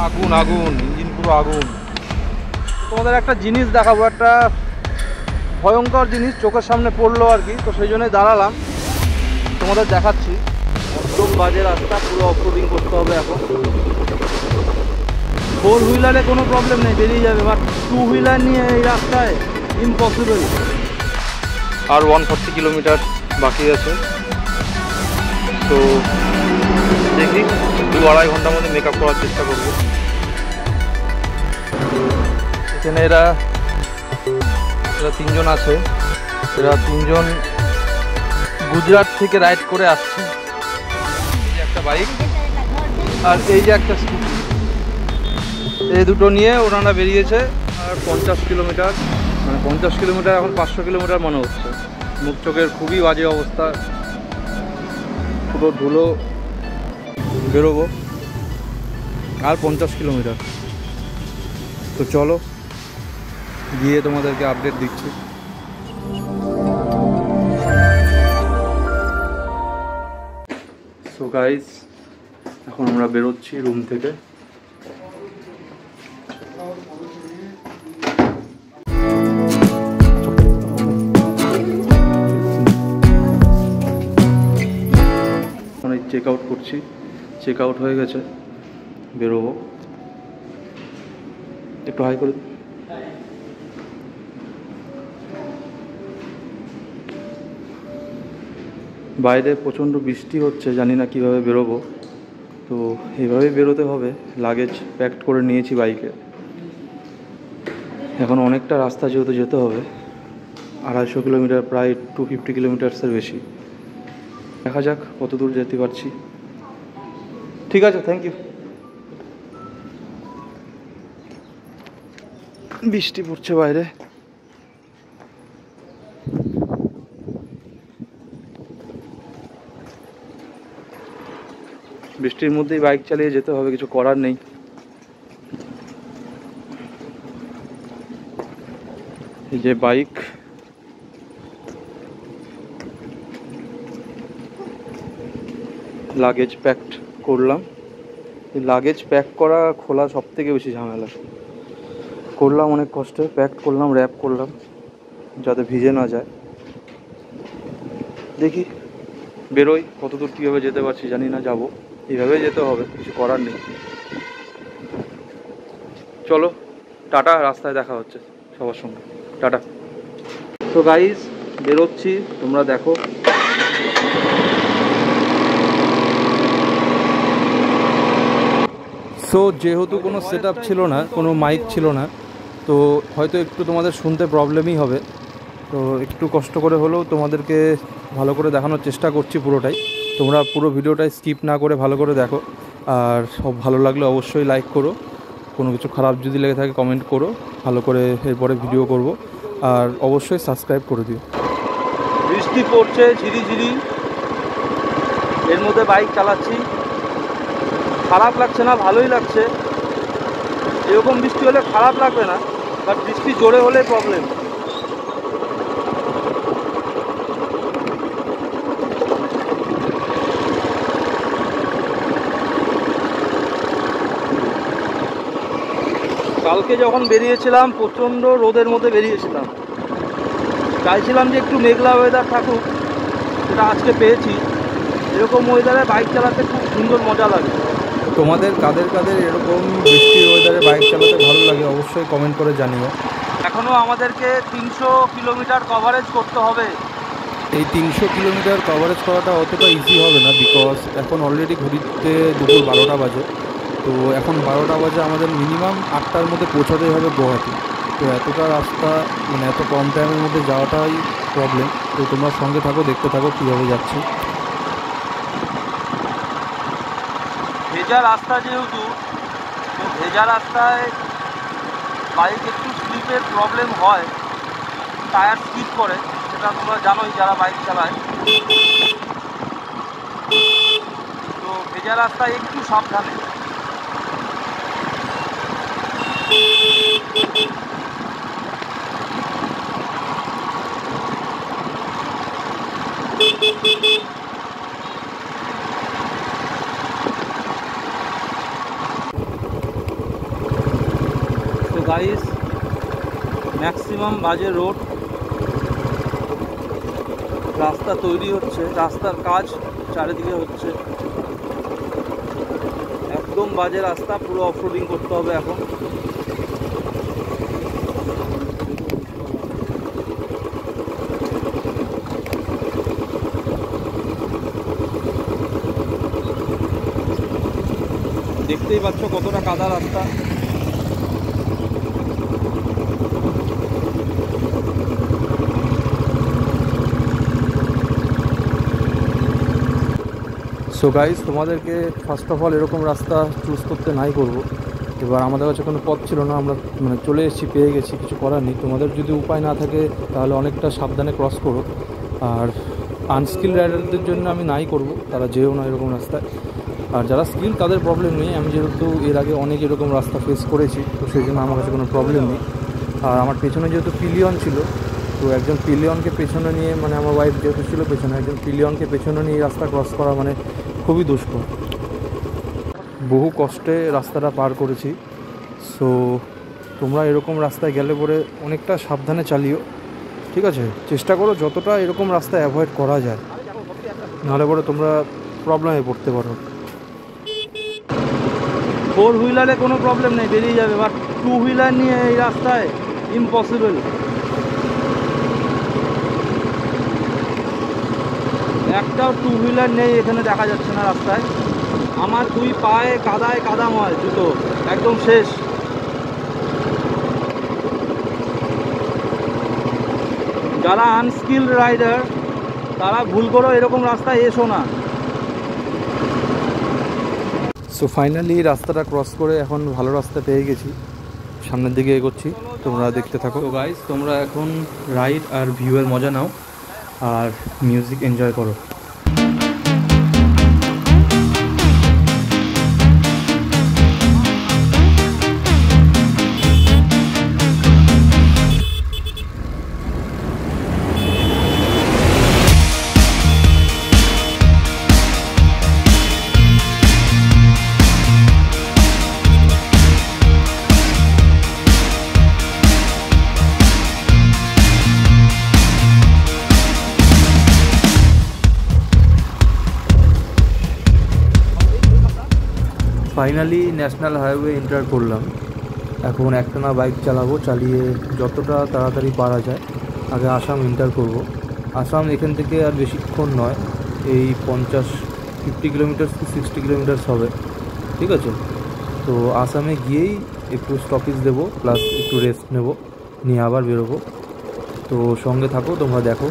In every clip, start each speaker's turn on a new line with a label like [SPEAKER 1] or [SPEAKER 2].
[SPEAKER 1] আগুন আগুন, ইঞ্জিন পুরো আগুন। তোমাদের একটা জিনিস দেখাবো, একটা ভয়ঙ্কর জিনিস চোখের সামনে পড়লো আর কি, তো সেই জন্যই দাঁড়ালাম, তোমাদের দেখাচ্ছি। একদম বাজে রাস্তা, পুরো অফরোডিং করতে হবে এখন। 4 হুইলারে কোনো প্রবলেম নেই, বেরিয়ে যাবে, বাট 2 হুইলার নিয়ে এই রাস্তায় ইম্পসিবল। আর 140 কিলোমিটার বাকি আছে, তো দেখি 2-2.5 ঘন্টার মধ্যে মেকআপ করার চেষ্টা করবো। এখানে এরা 3জন আছে, এরা 3জন গুজরাট থেকে রাইড করে আসছে। একটা বাইক আর এই যে একটা স্কুটি, এই দুটো নিয়ে ওনারা বেরিয়েছে। আর 50 কিলোমিটার, মানে 50 কিলোমিটার এখন 500 কিলোমিটার মনে হচ্ছে। মুখ চোখের খুবই বাজে অবস্থা, পুরো ধুলো, বেরোবো আর 50 কিলোমিটার। তো চলো গিয়ে তোমাদেরকে আপডেট দিচ্ছি। সো গাইস, এখন আমরা বেরোচ্ছি রুম থেকে। চেক আউট করছি, চেক আউট হয়ে গেছে, বেরোবো। একটু হাই করে, বাইরে প্রচণ্ড বৃষ্টি হচ্ছে, জানি না কিভাবে বেরোবো, তো এইভাবেই বেরোতে হবে। লাগেজ প্যাকড করে নিয়েছি বাইকে। এখন অনেকটা রাস্তা যেহেতু যেতে হবে, 250 কিলোমিটার, প্রায় 250 কিলোমিটার্সের বেশি। দেখা যাক কত দূর যেতে পারছি। ঠিক আছে, থ্যাংক ইউ। বৃষ্টি পড়ছে বাইরে। বৃষ্টির মধ্যেই বাইক চালিয়ে যেতে হবে, কিছু করার নেই। এই যে বাইক, লাগেজ প্যাকড করলাম। এই লাগেজ প্যাক করা খোলা সব থেকে বেশি ঝামেলা। করলাম অনেক কষ্টে, প্যাক করলাম, র্যাপ করলাম যাতে ভিজে না যায়। দেখি বেরোই, কত দূর কীভাবে যেতে পারছি জানি না, যাবো, এইভাবে যেতে হবে, কিছু করার নেই। চলো টাটা, রাস্তায় দেখা হচ্ছে সবার সঙ্গে, টাটা। তো গাইস বেরোচ্ছি, তোমরা দেখো। সো যেহেতু কোনো সেট আপ ছিল না, কোনো মাইক ছিল না, তো হয়তো একটু তোমাদের শুনতে প্রবলেমই হবে। তো একটু কষ্ট করে হলেও তোমাদেরকে ভালো করে দেখানোর চেষ্টা করছি পুরোটাই। তোমরা পুরো ভিডিওটাই স্কিপ না করে ভালো করে দেখো। আর সব ভালো লাগলে অবশ্যই লাইক করো, কোনো কিছু খারাপ যদি লেগে থাকে কমেন্ট করো, ভালো করে এরপরে ভিডিও করব। আর অবশ্যই সাবস্ক্রাইব করে দিও। বৃষ্টি পড়ছে ঝিরিঝিরি, এর মধ্যে বাইক চালাচ্ছি, খারাপ লাগছে না, ভালোই লাগছে। এরকম বৃষ্টি হলে খারাপ লাগবে না, বাট বৃষ্টি জোরে হলে প্রবলেম। কালকে যখন বেরিয়েছিলাম প্রচণ্ড রোদের মধ্যে বেরিয়েছিলাম, চাইছিলাম যে একটু মেঘলা ওয়েদার থাকুক, সেটা আজকে পেয়েছি। এরকম ওয়েদারে বাইক চালাতে খুব সুন্দর মজা লাগে। তোমাদের কাদের কাদের এরকম বৃষ্টির ওয়েদারে বাইক চালাতে ভালো লাগে অবশ্যই কমেন্ট করে জানিও। এখনও আমাদেরকে 300 কিলোমিটার কভারেজ করতে হবে। এই 300 কিলোমিটার কভারেজ করাটা অতটা ইজি হবে না, বিকজ এখন অলরেডি ঘড়িতে দুপুর 12টা বাজে। তো এখন 12টা বাজে, আমাদের মিনিমাম 8টার মধ্যে পৌঁছাতেই হবে গুয়াহাটি। তো এতটা রাস্তা, মানে এত কম টাইমের মধ্যে যাওয়াটাই প্রবলেম। তো তোমরা সঙ্গে থাকো, দেখতে থাকো কীভাবে যাচ্ছি। ভেজা রাস্তা যেহেতু, তো ভেজা রাস্তায় বাইক একটু স্লিপের প্রবলেম হয়, টায়ার স্লিপ করে, সেটা তোমরা জানোই যারা বাইক চালায়। তো ভেজা রাস্তায় একটু সাবধানে। গাইস, ম্যাক্সিমাম বাজে রোড, রাস্তা তৈরি হচ্ছে, রাস্তার কাজ চারিদিকে হচ্ছে, একদম বাজে রাস্তা, পুরো অফরোডিং করতে হবে এখন। দেখতেই পাচ্ছ কতটা কাদা রাস্তা। সো গাইস, তোমাদেরকে ফার্স্ট অফ অল এরকম রাস্তা চুজ করতে নাই করব। এবার আমাদের কাছে কোনো পথ ছিল না, আমরা চলে এসেছি, পেয়ে গেছি, কিছু করার নেই। তোমাদের যদি উপায় না থাকে তাহলে অনেকটা সাবধানে ক্রস করো। আর আনস্কিল রাইডারদের জন্য আমি নাই করব, তারা যেও না এরকম রাস্তায়। আর যারা স্কিল তাদের প্রবলেম নেই, আমি যেহেতু এর আগে অনেক এরকম রাস্তা ফেস করেছি, তো সেই জন্য আমার কাছে কোনো প্রবলেম নেই। আর আমার পেছনে যেহেতু পিলিয়ন ছিল, তো একজন পিলিয়নকে পেছনে নিয়ে, আমার ওয়াইফ যেহেতু ছিল পেছনে, একজন পিলিয়নকে পেছনে নিয়ে রাস্তা ক্রস করা খুবই দুষ্কর। বহু কষ্টে রাস্তাটা পার করেছি। সো তোমরা এরকম রাস্তায় গেলে পরে অনেকটা সাবধানে চালিও, ঠিক আছে? চেষ্টা করো যতটা এরকম রাস্তা অ্যাভয়েড করা যায়, নাহলে পরে তোমরা প্রবলেমে পড়তে পারো। 4 হুইলারে কোনো প্রবলেম নেই, বেরিয়ে যাবে, বাট 2 হুইলার নিয়ে এই রাস্তায় ইম্পসিবল। একটাও 2 হুইলার নেই এখানে, দেখা যাচ্ছে না রাস্তায়। আমার 2 পায়ে কাদায় কাদাময়, জুতো একদম শেষ। যারা আনস্কিল রাইডার তারা ভুল করো, এরকম রাস্তায় এসো না। সো ফাইনালি রাস্তাটা ক্রস করে এখন ভালো রাস্তা পেয়ে গেছি, সামনের দিকে এগোচ্ছি, তোমরা দেখতে থাকো। তো গাইস, তোমরা এখন রাইড আর ভিউয়ের মজা নাও আর মিউজিক এনজয় করো। ফাইনালি ন্যাশনাল হাইওয়ে এন্টার করলাম। এখন একটানা বাইক চালাবো, চালিয়ে যতটা তাড়াতাড়ি পারা যায় আগে আসাম এন্টার করব। আসাম এখান থেকে আর বেশিক্ষণ নয়, এই 50 কিলোমিটার কি 60 কিলোমিটার হবে, ঠিক আছে? তো আসামে গিয়েই একটু স্টপেজ দেবো, প্লাস একটু রেস্ট নেব, নিয়ে আবার বেরোবো। তো সঙ্গে থাকো, তোমরা দেখো।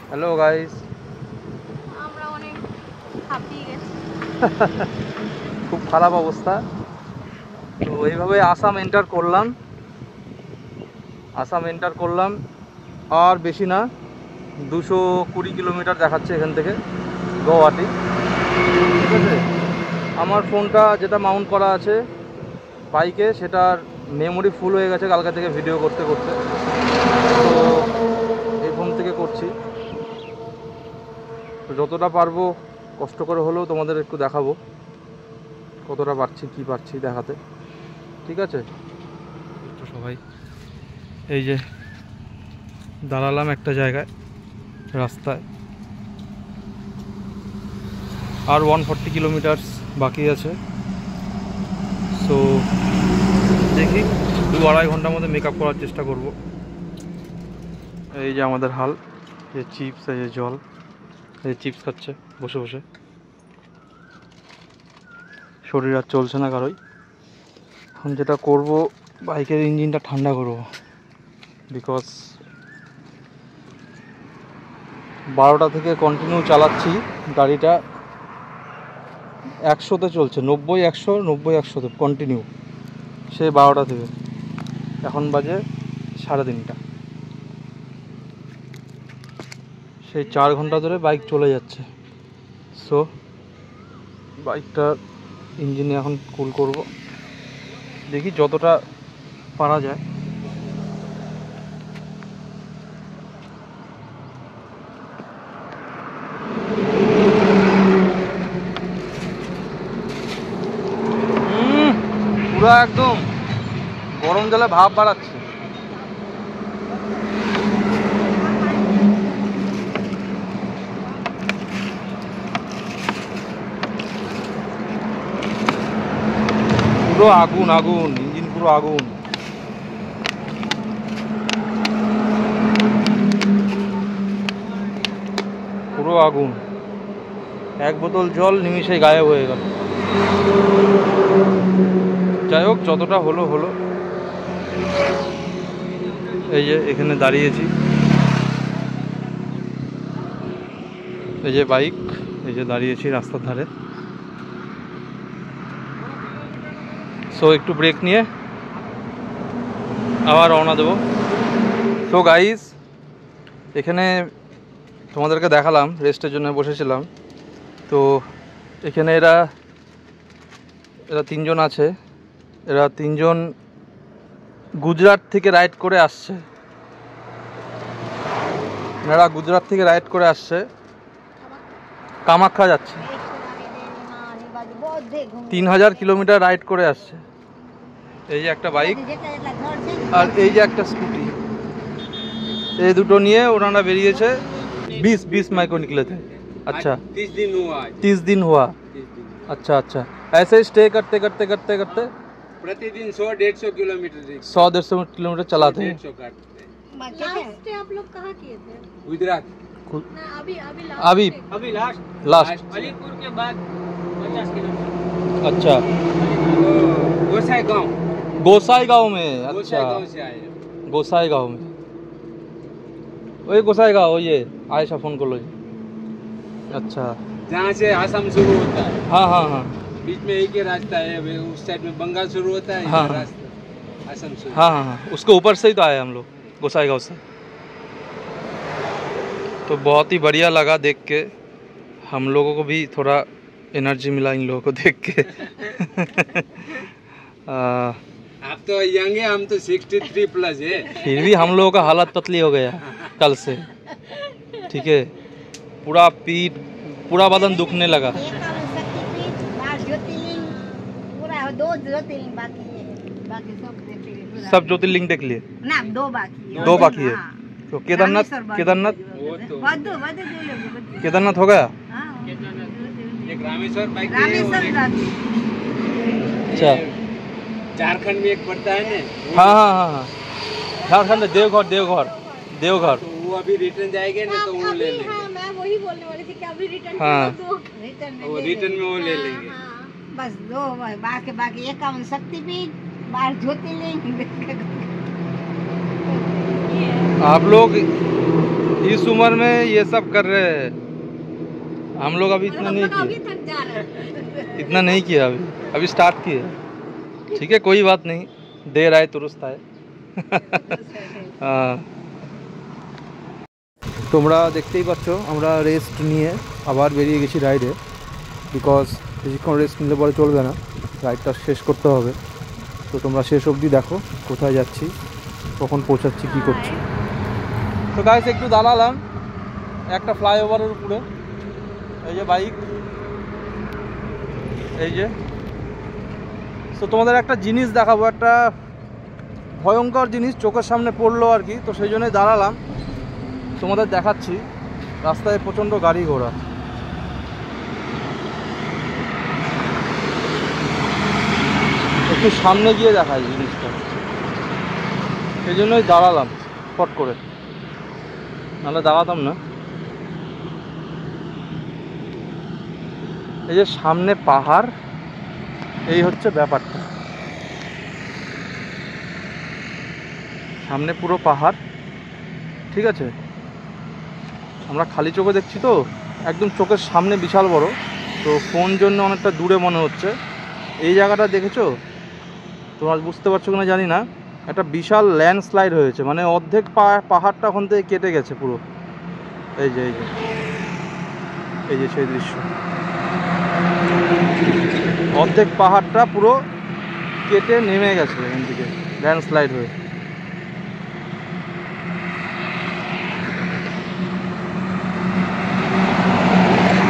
[SPEAKER 1] হ্যালো গাইস,
[SPEAKER 2] আমরা অনেক হাঁপিয়ে গেছি,
[SPEAKER 1] খুব খারাপ অবস্থা। তো এইভাবে আসাম এন্টার করলাম, আর বেশি না, 220 কিলোমিটার দেখাচ্ছে এখান থেকে গৌহাটি, ঠিক আছে? আমার ফোনটা যেটা মাউন্ট করা আছে বাইকে, সেটার মেমোরি ফুল হয়ে গেছে কালকে থেকে ভিডিও করতে করতে, তো এই ফোন থেকে করছি। তো যতটা পারবো কষ্ট করে হলেও তোমাদের একটু দেখাবো, কতটা পারছি, কি পারছি দেখাতে, ঠিক আছে? তো সবাই এই যে দাঁড়ালাম একটা জায়গায় রাস্তায়, আর 140 কিলোমিটার বাকি আছে। সো দেখি 2-2.5 ঘন্টার মধ্যে মেকআপ করার চেষ্টা করব। এই যে আমাদের হাল, এই চিপস, এই যে জল, এই চিপস খাচ্ছে বসে বসে, শরীর আর চলছে না কারোই। এখন যেটা করব, বাইকের ইঞ্জিনটা ঠান্ডা করব, বিকজ 12টা থেকে কন্টিনিউ চালাচ্ছি গাড়িটা, 100তে চলছে, 90-100 কন্টিনিউ, সেই 12টা থেকে। এখন বাজে 3:30, সেই 4 ঘন্টা ধরে বাইক চলে যাচ্ছে। সো বাইকটা ইঞ্জিনে এখন কুল করব, দেখি যতটা পারা যায়। পুরো একদম গরম জলে ভাপ বাড়াচ্ছে। পুরো আগুন আগুন, ইঞ্জিন পুরো আগুন। পুরো আগুন, 1 বোতল জল নিমিষেই গায়েব হয়ে গেল। যাই হোক, যতটা হলো হলো। এই যে এখানে দাঁড়িয়েছি, এই যে বাইক, এই যে দাঁড়িয়েছি রাস্তার ধারে। সো একটু ব্রেক নিয়ে আবার রওনা দেবো। সো গাইস, এখানে তোমাদেরকে দেখালাম, রেস্টের জন্য বসেছিলাম। তো এখানে এরা 3 জন আছে। এরা 3 জন গুজরাট থেকে রাইড করে আসছে। এরা গুজরাট থেকে রাইড করে আসছে, কামাখ্যা যাচ্ছে। 3000 কিলোমিটার রাইড করে আসছে। এই যে একটা বাইক আর এই যে একটা স্কুটি, এই দুটো নিয়ে ওনারা বেরিয়েছে। 20 मई को निकले थे। अच्छा, 30 दिन हुआ। अच्छा अच्छा, ऐसे ही स्टे करते करते करते करते
[SPEAKER 3] प्रतिदिन 100-150 किलोमीटर
[SPEAKER 1] 100-150 किलोमीटर चलाते हैं।
[SPEAKER 2] लास्ट आप लोग कहाँ किए थे?
[SPEAKER 3] गुजरात
[SPEAKER 2] ना, अभी
[SPEAKER 1] अभी
[SPEAKER 3] लास्ट
[SPEAKER 4] अलीपुर के बाद 50 किलोमीटर।
[SPEAKER 1] अच्छा,
[SPEAKER 3] गोसाई गांव
[SPEAKER 1] में। अच्छा,
[SPEAKER 3] गोसाई गांव से आए।
[SPEAKER 1] गोसाई गांव में, वही गोसाई गांव, ये आयशा फोन कर लो जी। अच्छा,
[SPEAKER 3] जहाँ से आसाम शुरू होता है,
[SPEAKER 1] हाँ हाँ हाँ
[SPEAKER 3] बीच में एक ही रास्ता है, उस साइड में बंगाल शुरू होता है,
[SPEAKER 1] हाँ,
[SPEAKER 3] इधर
[SPEAKER 1] हाँ।
[SPEAKER 3] रास्ता आसाम शुरू।
[SPEAKER 1] हाँ हाँ हाँ, उसके ऊपर से ही तो आए हम लोग, गोसाई गांव से। तो बहुत ही बढ़िया लगा देख के, हम लोगों को भी थोड़ा एनर्जी मिला इन लोगों को देख के।
[SPEAKER 3] आप तो यंग है, हम तो 63 प्लस है।
[SPEAKER 1] फिर भी हम लोगों का हालत पतली हो गया कल से, ठीक है। पूरा पीठ, पूरा बदन दुखने लगा। सब ज्योतिर्लिंग देख लिए
[SPEAKER 5] ना, 2 बाकी है।
[SPEAKER 1] 2 बाकी है। तो केदारनाथ, केदारनाथ
[SPEAKER 3] वो तो
[SPEAKER 1] केदारनाथ हो गया।
[SPEAKER 3] एक रामेश्वर बाइक है, और एक
[SPEAKER 1] अच्छा,
[SPEAKER 3] झारखंड में एक पड़ता है ना,
[SPEAKER 1] हाँ हाँ हाँ हाँ, झारखंड, देवघर देवघर देवघर।
[SPEAKER 3] तो वो अभी रिटर्न जाएंगे ना, तो वो ले लेंगे।
[SPEAKER 2] हाँ, मैं वही बोलने वाली थी कि अभी रिटर्न
[SPEAKER 1] हाँ।
[SPEAKER 3] वो रिटर्न में वो ले लेंगे।
[SPEAKER 5] बस 2 बाकी 51 शक्तिपीठ, 12 ज्योतिर्लिंग।
[SPEAKER 1] आप लोग इस उम्र में ये सब कर रहे हैं, हम लोग अभी इतना नहीं
[SPEAKER 2] अभी
[SPEAKER 1] किए,
[SPEAKER 2] थक जा रहे हैं।
[SPEAKER 1] इतना नहीं किया अभी स्टार्ट किए। ठीक है, कोई बात नहीं, देर आए दुरुस्त आए। তোমরা দেখতেই পাচ্ছ আমরা রেস্ট নিয়ে আবার বেরিয়ে গেছি রাইডে, বিকজ বেশিক্ষণ রেস্ট নিলে পরে চলবে না, রাইডটা শেষ করতে হবে। তো তোমরা শেষ অবধি দেখো কোথায় যাচ্ছি, কখন পৌঁছাচ্ছি, কী করছি। তো গাইস একটু দাঁড়ালাম একটা ফ্লাইওভারের উপরে, এই যে বাইক, এই যে। তো তোমাদের একটা জিনিস দেখাবো, একটা ভয়ঙ্কর জিনিস চোখের সামনে পড়লো আর কি, তো সেই জন্যই দাঁড়ালাম, তোমাদের দেখাচ্ছি। রাস্তায় প্রচণ্ড গাড়ি ঘোড়া, একটু সামনে গিয়ে দেখাই জিনিসটা, সেই জন্যই দাঁড়ালাম ফট করে, নাহলে দাঁড়াতাম না। এই যে সামনে পাহাড়, এই হচ্ছে ব্যাপারটা, সামনে পুরো পাহাড়, ঠিক আছে। আমরা খালি চোখে দেখছি তো, একদম চোখের সামনে বিশাল বড়, তো ফোন জন্য অনেকটা দূরে মনে হচ্ছে। এই জায়গাটা দেখেছো তোমরা, বুঝতে পারছো কিনা জানি না, একটা বিশাল ল্যান্ডস্লাইড হয়েছে, মানে অর্ধেক পাহাড়টা ওখান থেকে কেটে গেছে পুরো। এই যে এই যে সেই দৃশ্য, অর্ধেক পাহাড়টা পুরো কেটে নেমে গেছে এখান থেকে ল্যান্ডস্লাইড হয়ে।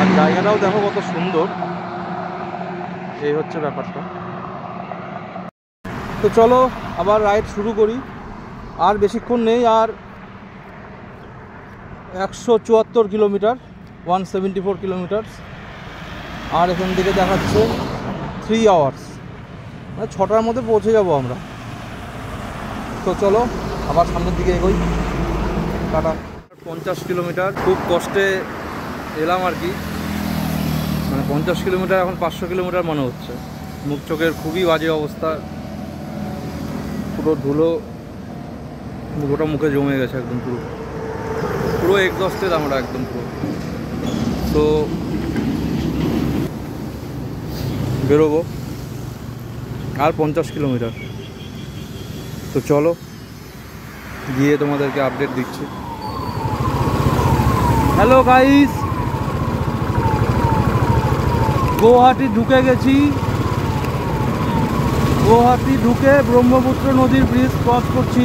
[SPEAKER 1] আর জায়গাটাও দেখো কত সুন্দর। এই হচ্ছে ব্যাপারটা। তো চলো আবার রাইড শুরু করি। আর বেশিক্ষণ নেই, আর 174 কিলোমিটার, 174 কিলোমিটার। আর এখান থেকে দেখাচ্ছে 3 আওয়ার্স, মানে 6টার মধ্যে পৌঁছে যাব আমরা। তো চলো আবার সামনের দিকে এগোই। টাটা। 50 কিলোমিটার খুব কষ্টে এলাম আর কি, মানে 50 কিলোমিটার এখন 500 কিলোমিটার মনে হচ্ছে। মুখ চোখের খুবই বাজে অবস্থা, পুরো ধুলো গোটা মুখে জমে গেছে একদম, পুরো এক্সস্টেড আমরা একদম পুরো। তো বেরোবো আর 50 কিলোমিটার। তো চলো গিয়ে তোমাদেরকে আপডেট দিচ্ছি। হ্যালো গাইস, গুয়াহাটি ঢুকে গেছি। গুয়াহাটি ঢুকে ব্রহ্মপুত্র নদীর ব্রিজ ক্রস করছি।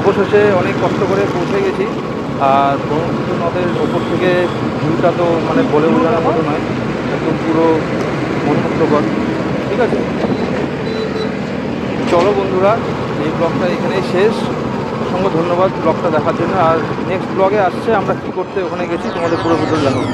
[SPEAKER 1] অবশেষে অনেক কষ্ট করে পৌঁছে গেছি। আর ব্রহ্মপুত্র নদের ওপর থেকে ভিউটা তো মানে বলে বোঝানোর মতো নয়, একদম পুরো মনোমুগ্ধকর। ঠিক আছে, চলো বন্ধুরা, এই ব্লগটা এখানেই শেষ। অসংখ্য ধন্যবাদ ব্লগটা দেখার জন্য। আর নেক্সট ব্লগে আসছে আমরা কী করতে ওখানে গেছি, তোমাদের পুরো ভিতর জানাবো।